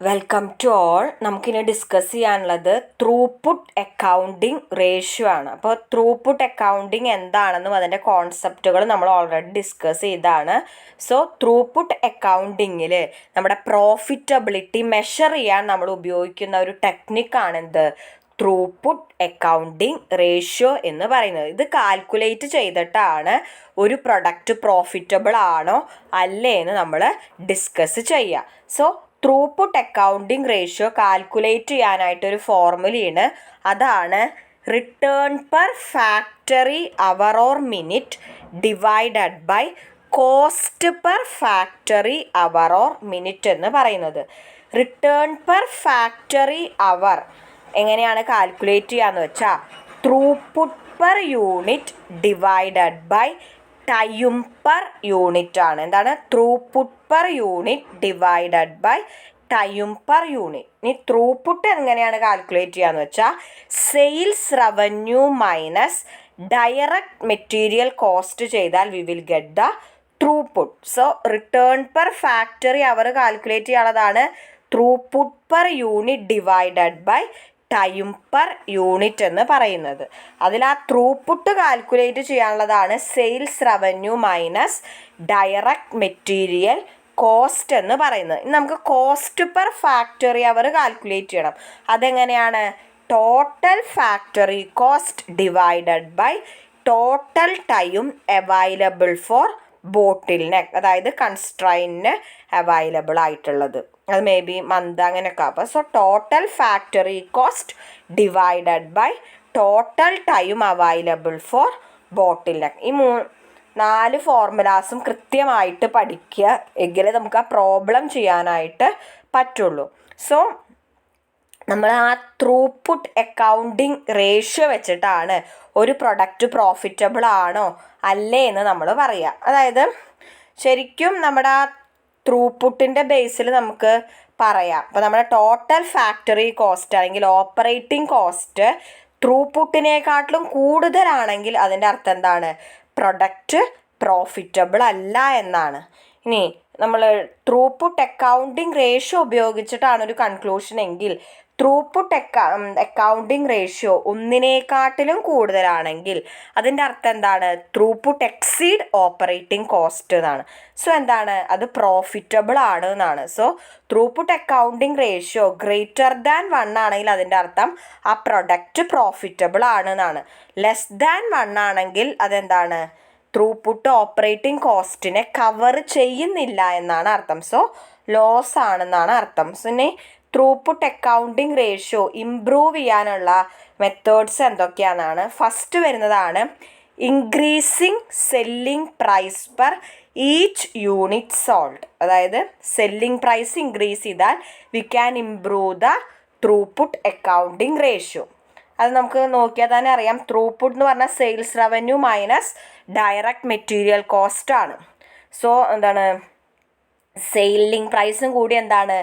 Welcome to all. നമുക്കിനി discuss ചെയ്യാനുള്ളത് throughput accounting ratio ആണ്. അപ്പോൾ ത്രൂപുട്ട് അക്കൗണ്ടിങ് എന്താണെന്നും അതിൻ്റെ കോൺസെപ്റ്റുകൾ നമ്മൾ ഓൾറെഡി ഡിസ്കസ് ചെയ്താണ്. സോ ത്രൂപുട്ട് അക്കൗണ്ടിങ്ങിൽ നമ്മുടെ പ്രോഫിറ്റബിലിറ്റി മെഷർ ചെയ്യാൻ നമ്മൾ ഉപയോഗിക്കുന്ന ഒരു ടെക്നിക്കാണ് എന്ത് ത്രൂപുട്ട് അക്കൗണ്ടിങ് റേഷ്യോ എന്ന് പറയുന്നത്. ഇത് കാൽക്കുലേറ്റ് ചെയ്തിട്ടാണ് ഒരു പ്രൊഡക്റ്റ് പ്രോഫിറ്റബിൾ ആണോ അല്ലേ എന്ന് നമ്മൾ ഡിസ്കസ് ചെയ്യുക. So throughput accounting ratio calculate ചെയ്യാനായിട്ടൊരു ഫോർമുലയാണ്. അതാണ് return per factory hour or minute divided by cost per factory hour or minute എന്ന് പറയുന്നത്. റിട്ടേൺ പെർ ഫാക്ടറി അവർ എങ്ങനെയാണ് കാൽക്കുലേറ്റ് ചെയ്യാന്ന് വെച്ചാൽ throughput per unit divided by time per unit ആണ്. എന്താണ് throughput per unit divided by time per unit. ഇനി throughput എങ്ങനെയാണ് calculate ചെയ്യാന്ന് വെച്ചാൽ sales revenue minus direct material cost ചെയ്താൽ we will get the throughput. So return per factory hour calculate ചെയ്യാനുള്ളതാണ് throughput per unit divided by time per unit എന്ന് പറയുന്നത്. അതിൽ ആ ത്രൂപുട്ട് കാൽക്കുലേറ്റ് ചെയ്യാനുള്ളതാണ് sales revenue minus direct material cost എന്ന് പറയുന്നത്. ഇനി നമുക്ക് cost per factory hour calculate ചെയ്യണം. അതെങ്ങനെയാണ് total factory cost divided by total time available for bottleneck, അതായത് കൺസ്ട്രൈനിന് അവൈലബിൾ ആയിട്ടുള്ളത്. അത് മേ ബി മന്ത് അങ്ങനെയൊക്കെ. അപ്പോൾ so total factory cost divided by total time available for bottleneck. ഈ 4 ഫോർമുലാസും കൃത്യമായിട്ട് പഠിക്കുക എങ്കിലേ നമുക്ക് ആ പ്രോബ്ലം ചെയ്യാനായിട്ട് പറ്റുള്ളൂ. സോ നമ്മൾ ആ ത്രൂപുട്ട് അക്കൗണ്ടിങ് റേഷ്യോ വെച്ചിട്ടാണ് ഒരു പ്രൊഡക്റ്റ് പ്രോഫിറ്റബിൾ ആണോ അല്ലേ എന്ന് നമ്മൾ പറയുക. അതായത് ശരിക്കും നമ്മുടെ ആ ത്രൂപുട്ടിൻ്റെ ബേസിൽ നമുക്ക് പറയാം. അപ്പോൾ നമ്മുടെ ടോട്ടൽ ഫാക്ടറി കോസ്റ്റ് അല്ലെങ്കിൽ ഓപ്പറേറ്റിംഗ് കോസ്റ്റ് ത്രൂപുട്ടിനേക്കാട്ടിലും കൂടുതലാണെങ്കിൽ അതിൻ്റെ അർത്ഥം എന്താണ്? പ്രൊഡക്റ്റ് പ്രോഫിറ്റബിൾ അല്ല എന്നാണ്. ഇനി നമ്മൾ ത്രൂപുട്ട് അക്കൗണ്ടിങ് റേഷ്യോ ഉപയോഗിച്ചിട്ടാണ് ഒരു കൺക്ലൂഷൻ എങ്കിൽ ത്രൂപുട്ട് അക്കൗണ്ടിങ് റേഷ്യോ 1 കൂടുതലാണെങ്കിൽ അതിൻ്റെ അർത്ഥം എന്താണ്? ത്രൂപുട്ട് എക്സീഡ് ഓപ്പറേറ്റിംഗ് കോസ്റ്റ് എന്നാണ്. സോ എന്താണ്? അത് പ്രോഫിറ്റബിൾ ആണ് എന്നാണ്. So throughput accounting ratio greater than 1 ആണെങ്കിൽ അതിൻ്റെ അർത്ഥം ആ പ്രൊഡക്റ്റ് പ്രോഫിറ്റബിൾ ആണ് എന്നാണ്. ലെസ് ദാൻ 1 ആണെങ്കിൽ അതെന്താണ്? ത്രൂപുട്ട് ഓപ്പറേറ്റിംഗ് കോസ്റ്റിനെ കവർ ചെയ്യുന്നില്ല എന്നാണ് അർത്ഥം. സോ ലോസ് ആണെന്നാണ് അർത്ഥം. സോ ഇനി ത്രൂപുട്ട് അക്കൗണ്ടിങ് റേഷ്യോ ഇംപ്രൂവ് ചെയ്യാനുള്ള മെത്തേഡ്സ് എന്തൊക്കെയാണെന്നാണ്. ഫസ്റ്റ് വരുന്നതാണ് increasing selling price per each unit sold. അതായത് സെല്ലിംഗ് പ്രൈസ് ഇൻക്രീസ് ചെയ്താൽ we can improve the throughput accounting ratio. അത് നമുക്ക് നോക്കിയാൽ തന്നെ അറിയാം. ത്രൂപുട്ട് എന്ന് പറഞ്ഞാൽ sales revenue minus direct material cost ആണ്. സോ എന്താണ്? സെയിലിംഗ് പ്രൈസും കൂടി എന്താണ്?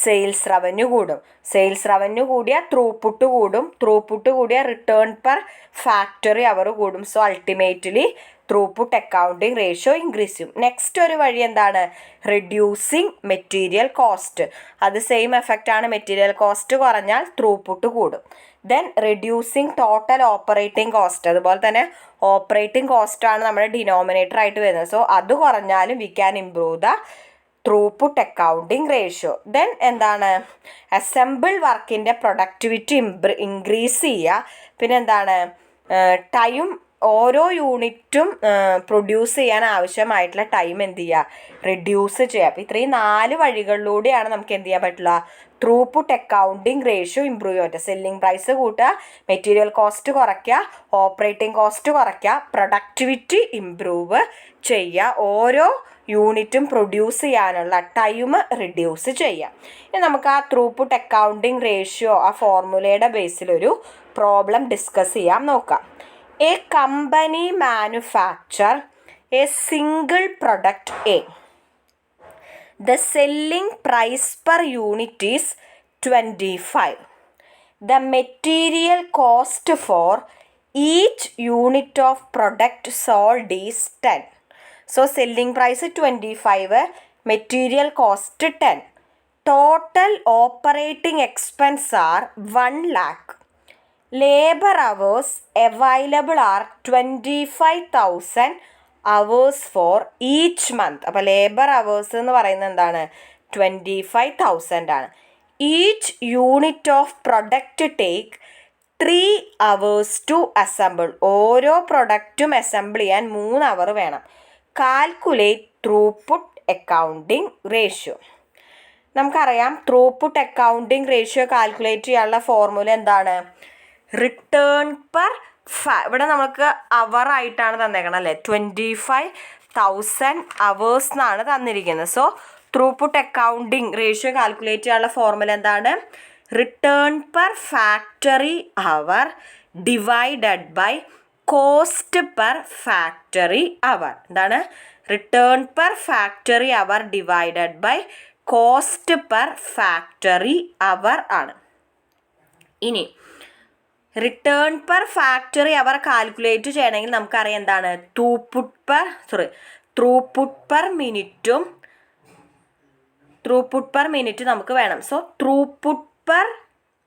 സെയിൽസ് റവന്യൂ കൂടും. സെയിൽസ് റവന്യൂ കൂടിയാൽ ത്രൂപുട്ട് കൂടും. ത്രൂപുട്ട് കൂടിയാൽ റിട്ടേൺ പെർ ഫാക്ടറി അവർ കൂടും. So ultimately throughput accounting ratio increase ചെയ്യും. നെക്സ്റ്റ് ഒരു വഴി എന്താണ്? Reducing material cost. അത് സെയിം എഫക്റ്റ് ആണ്. മെറ്റീരിയൽ കോസ്റ്റ് കുറഞ്ഞാൽ ത്രൂപുട്ട് കൂടും. Then reducing total operating cost. അതുപോലെ തന്നെ ഓപ്പറേറ്റിംഗ് കോസ്റ്റ് ആണ് നമ്മുടെ ഡിനോമിനേറ്റർ ആയിട്ട് വരുന്നത്. സോ അത് കുറഞ്ഞാലും V can improve the throughput accounting ratio. Then എന്താണ്? അസംബിൾ വർക്കിൻ്റെ പ്രൊഡക്ടിവിറ്റി ഇൻക്രീസ് ചെയ്യുക. പിന്നെ എന്താണ്? ടൈം ഓരോ യൂണിറ്റും പ്രൊഡ്യൂസ് ചെയ്യാൻ ആവശ്യമായിട്ടുള്ള ടൈം എന്ത് ചെയ്യുക? റിഡ്യൂസ് ചെയ്യുക. അപ്പോൾ ഇത്രയും 4 വഴികളിലൂടെയാണ് നമുക്ക് എന്ത് ചെയ്യാൻ പറ്റുള്ള ത്രൂപുട്ട് അക്കൗണ്ടിങ് റേഷ്യോ ഇംപ്രൂവ് ചെയ്യാൻ പറ്റുക. സെല്ലിംഗ് പ്രൈസ് കൂട്ടുക, മെറ്റീരിയൽ കോസ്റ്റ് കുറയ്ക്കുക, ഓപ്പറേറ്റിംഗ് കോസ്റ്റ് കുറയ്ക്കുക, പ്രൊഡക്ടിവിറ്റി ഇംപ്രൂവ് ചെയ്യുക, ഓരോ യൂണിറ്റും പ്രൊഡ്യൂസ് ചെയ്യാനുള്ള ടൈം റിഡ്യൂസ് ചെയ്യാം. ഇനി നമുക്ക് ആ ത്രൂപുട്ട് അക്കൗണ്ടിങ് റേഷ്യോ ആ ഫോർമുലയുടെ ബേസിലൊരു പ്രോബ്ലം ഡിസ്കസ് ചെയ്യാം. നോക്കാം. A company manufacture A single product A. The selling price per unit is 25. The material cost for each unit of product sold is 10. So selling price 25, material cost 10. Total operating expense are 1 lakh. Labour hours available are 25,000 hours for each month. അപ്പോൾ labour hours എന്ന് പറയുന്നത് എന്താണ്? 25,000 ആണ്. Each unit of product take 3 hours to assemble. ഓരോ പ്രൊഡക്റ്റും assemble ചെയ്യാൻ 3 hour വേണം. Calculate throughput accounting ratio. നമുക്കറിയാം ത്രൂപുട്ട് അക്കൗണ്ടിങ് റേഷ്യോ കാൽക്കുലേറ്റ് ചെയ്യാനുള്ള ഫോർമുല എന്താണ്? റിട്ടേൺ പെർ ഇവിടെ നമുക്ക് അവർ ആയിട്ടാണ് തന്നേക്കണം അല്ലേ? 25,000 അവേഴ്സ് എന്നാണ് തന്നിരിക്കുന്നത്. So throughput accounting ratio calculate ചെയ്യാനുള്ള ഫോർമുല എന്താണ്? Return per factory hour divided by cost per factory hour. എന്താണ്? Return per factory hour divided by cost per factory hour ആണ്. ഇനി return per factory hour calculate ചെയ്യണമെങ്കിൽ നമുക്കറിയാം എന്താണ്? Throughput per minute നമുക്ക് വേണം. So throughput per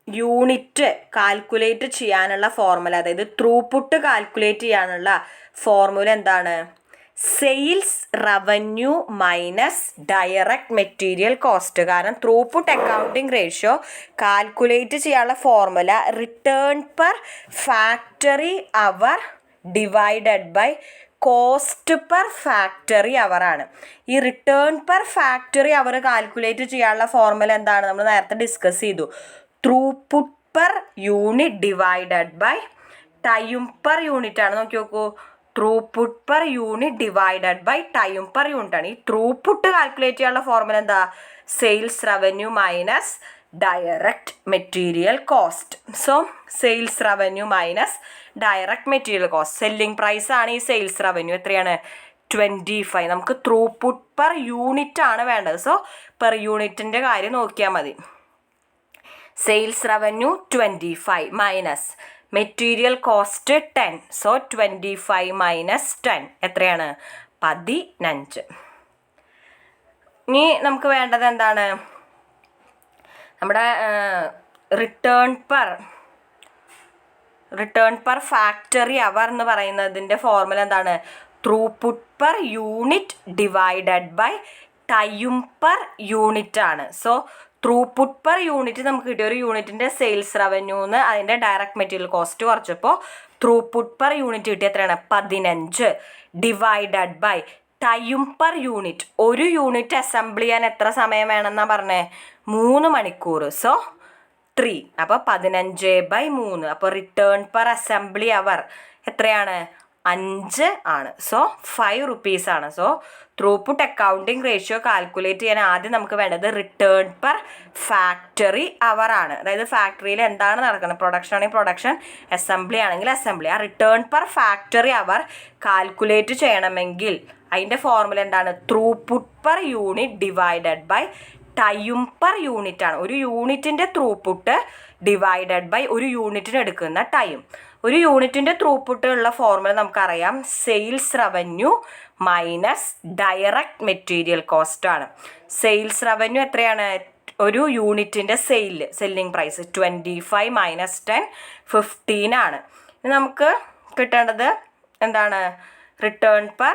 unit calculate ചെയ്യാനുള്ള formula, അതായത് ത്രൂപുട്ട് കാൽക്കുലേറ്റ് ചെയ്യാനുള്ള ഫോർമുല എന്താണ്? Sales revenue minus direct material cost. കാരണം ത്രൂപുട്ട് അക്കൗണ്ടിങ് റേഷ്യോ കാൽക്കുലേറ്റ് ചെയ്യാനുള്ള formula return per factory hour divided by cost per factory hour ആണ്. ഈ return per factory hour calculate ചെയ്യാനുള്ള formula എന്താണ്? നമ്മൾ നേരത്തെ ഡിസ്കസ് ചെയ്തു. Throughput per unit divided by time per unit ആണ്. നോക്കി നോക്കൂ, throughput per unit divided by time per unit ആണ്. ഈ ത്രൂപുട്ട് കാൽക്കുലേറ്റ് ചെയ്യാനുള്ള ഫോർമുല എന്താ? Sales revenue minus direct material cost. So sales revenue minus direct material cost. Selling price ആണ് ഈ sales revenue. എത്രയാണ്? 25. നമുക്ക് ത്രൂപുട്ട് പെർ യൂണിറ്റ് ആണ് വേണ്ടത്. സോ പെർ യൂണിറ്റിൻ്റെ കാര്യം നോക്കിയാൽ മതി. Sales revenue 25 minus material cost 10. So 25 minus 10 എത്രയാണ്? 15. ഇനി നമുക്ക് വേണ്ടത് എന്താണ്? നമ്മുടെ റിട്ടേൺ പെർ ഫാക്ടറി അവർ എന്ന് പറയുന്നതിൻ്റെ ഫോർമുല എന്താണ്? Throughput per unit divided by time per unit ആണ്. സോ ത്രൂപുട്ട് പെർ യൂണിറ്റ് നമുക്ക് കിട്ടിയ ഒരു യൂണിറ്റിൻ്റെ സെയിൽസ് റവന്യൂന്ന് അതിൻ്റെ ഡയറക്റ്റ് മെറ്റീരിയൽ കോസ്റ്റ് കുറച്ചപ്പോൾ ത്രൂപുട്ട് പെർ യൂണിറ്റ് കിട്ടിയ എത്രയാണ്? 15 divided by time per unit. ഒരു യൂണിറ്റ് അസംബിൾ ചെയ്യാൻ എത്ര സമയം വേണമെന്നാണ് പറഞ്ഞത്? 3 മണിക്കൂർ. സോ 3. അപ്പോൾ 15/3. അപ്പോൾ റിട്ടേൺ പെർ അസംബ്ലി അവർ എത്രയാണ്? 5 ആണ്. സോ 5 rupees ആണ്. So throughput accounting ratio calculate ചെയ്യാൻ ആദ്യം നമുക്ക് വേണ്ടത് റിട്ടേൺ പെർ ഫാക്ടറി അവർ ആണ്. അതായത് ഫാക്ടറിയിൽ എന്താണ് നടക്കുന്നത്? പ്രൊഡക്ഷൻ ആണെങ്കിൽ പ്രൊഡക്ഷൻ, അസംബ്ലി ആണെങ്കിൽ അസംബ്ലി. ആ return per factory hour calculate ചെയ്യണമെങ്കിൽ അതിൻ്റെ ഫോർമുല എന്താണ്? Throughput per unit divided by time per unit ആണ്. ഒരു യൂണിറ്റിൻ്റെ ത്രൂപുട്ട് ഡിവൈഡഡ് ബൈ ഒരു യൂണിറ്റിന് എടുക്കുന്ന ടൈം. ഒരു യൂണിറ്റിൻ്റെ ത്രൂപുട്ട് ഉള്ള ഫോർമുല നമുക്കറിയാം. Sales revenue minus direct material cost ആണ്. സെയിൽസ് റവന്യൂ എത്രയാണ്? ഒരു യൂണിറ്റിൻ്റെ സെല്ലിംഗ് പ്രൈസ് 25 മൈനസ് 10 15 ആണ്. ഇനി നമുക്ക് കിട്ടേണ്ടത് എന്താണ്? റിട്ടേൺ പെർ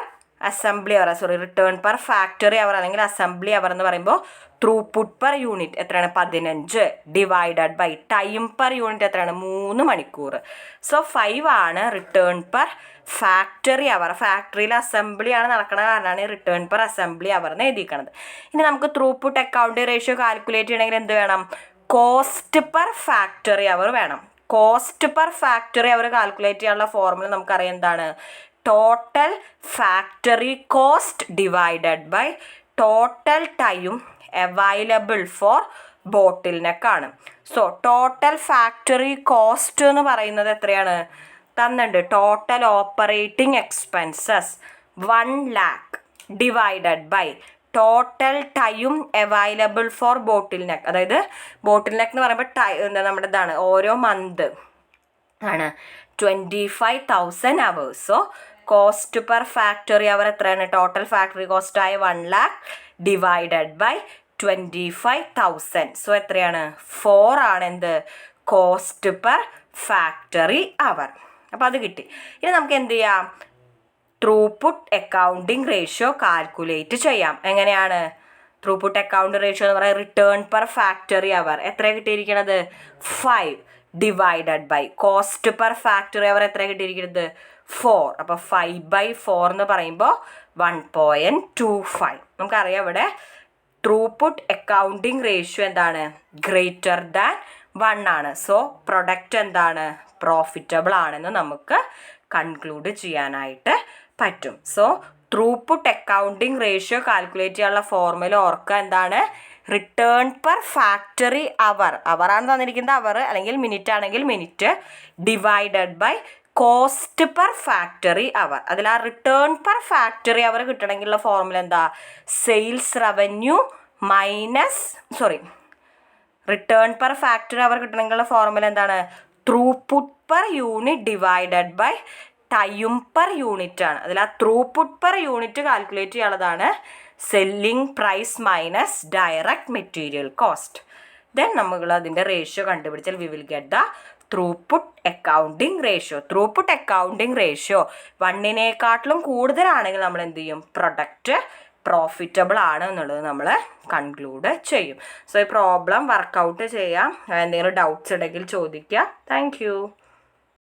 അസംബ്ലി അവർ, റിട്ടേൺ പെർ ഫാക്ടറി അവർ അല്ലെങ്കിൽ അസംബ്ലി അവർ എന്ന് പറയുമ്പോൾ ത്രൂപുട്ട് പെർ യൂണിറ്റ് എത്രയാണ്? 15 divided by time per unit എത്രയാണ്? 3 മണിക്കൂർ. സോ 5 ആണ് റിട്ടേൺ പെർ ഫാക്ടറി അവർ. ഫാക്ടറിയിൽ അസംബ്ലി ആണ് നടക്കുന്ന കാരണമാണ് റിട്ടേൺ പെർ അസംബ്ലി അവർ എന്ന് എഴുതിയിരിക്കുന്നത്. ഇനി നമുക്ക് ത്രൂപുട്ട് അക്കൗണ്ട് റേഷ്യോ കാൽക്കുലേറ്റ് ചെയ്യണമെങ്കിൽ എന്ത് വേണം? കോസ്റ്റ് പെർ ഫാക്ടറി അവർ വേണം. Cost per factory hour calculate ചെയ്യാനുള്ള ഫോർമുല നമുക്കറിയാം എന്താണ്? Total factory cost divided by total time available for bottle നെക്കാണ്. സോ ടോട്ടൽ ഫാക്ടറി കോസ്റ്റ് എന്ന് പറയുന്നത് എത്രയാണ്? തന്നിട്ടുണ്ട്. Total operating expenses 1 lakh divided by total time available for bottleneck. അതായത് ബോട്ടിൽ നെക്ക് എന്ന് പറയുമ്പോൾ നമ്മുടെ ഇതാണ് ഓരോ മന്ത് ആണ് 25,000 hours. So cost per factory hour എത്രയാണ്? ടോട്ടൽ ഫാക്ടറി കോസ്റ്റ് ആയ 1 lakh ഡിവൈഡഡ് ബൈ 25,000. സോ എത്രയാണ്? 4 ആണ് എന്ത്? കോസ്റ്റ് പെർ ഫാക്ടറി അവർ. അപ്പോൾ അത് കിട്ടി. ഇനി നമുക്ക് എന്ത് ചെയ്യാം? ത്രൂപുട്ട് അക്കൗണ്ടിങ് റേഷ്യോ കാൽക്കുലേറ്റ് ചെയ്യാം. എങ്ങനെയാണ്? ത്രൂപുട്ട് അക്കൗണ്ട് റേഷ്യോ എന്ന് പറയുന്നത് റിട്ടേൺ പെർ ഫാക്ടറി അവർ എത്ര കിട്ടിയിരിക്കണത്? 5 divided by cost per factory hour എത്ര കിട്ടിയിരിക്കുന്നത്? 4. അപ്പോൾ 5/4 എന്ന് പറയുമ്പോൾ 1.25. നമുക്കറിയാം ഇവിടെ ത്രൂപുട്ട് അക്കൗണ്ടിങ് റേഷ്യോ എന്താണ്? ഗ്രേറ്റർ ദാൻ 1 ആണ്. സോ പ്രൊഡക്റ്റ് എന്താണ്? പ്രോഫിറ്റബിൾ ആണെന്ന് നമുക്ക് കൺക്ലൂഡ് ചെയ്യാനായിട്ട് പറ്റും. So throughput accounting ratio calculate ചെയ്യാനുള്ള ഫോർമുല ഓർക്കുക. എന്താണ്? റിട്ടേൺ പെർ ഫാക്ടറി അവർ, അവറാണ് തന്നിരിക്കുന്നത് അവർ, അല്ലെങ്കിൽ മിനിറ്റ് ആണെങ്കിൽ minute, divided by cost per factory hour. അതിൽ ആ റിട്ടേൺ പെർ ഫാക്ടറി അവർ കിട്ടണമെങ്കിലുള്ള ഫോർമുല എന്താ? Sales revenue minus return per factory hour കിട്ടണമെങ്കിലുള്ള ഫോർമുല എന്താണ്? Throughput per unit divided by time per unit ആണ്. അതിൽ ആ ത്രൂപുട്ട് പെർ യൂണിറ്റ് കാൽക്കുലേറ്റ് ചെയ്യാനുള്ളതാണ് selling price minus direct material cost. Then നമ്മൾ അതിൻ്റെ റേഷ്യോ കണ്ടുപിടിച്ചാൽ V will get the throughput accounting ratio. Throughput accounting ratio 1 കൂടുതലാണെങ്കിൽ നമ്മൾ എന്ത് ചെയ്യും? പ്രൊഡക്റ്റ് പ്രോഫിറ്റബിൾ ആണ് എന്നുള്ളത് നമ്മൾ കൺക്ലൂഡ് ചെയ്യും. സോ ഈ പ്രോബ്ലം വർക്കൗട്ട് ചെയ്യാം. എന്തെങ്കിലും ഡൗട്ട്സ് ഉണ്ടെങ്കിൽ ചോദിക്കുക. താങ്ക്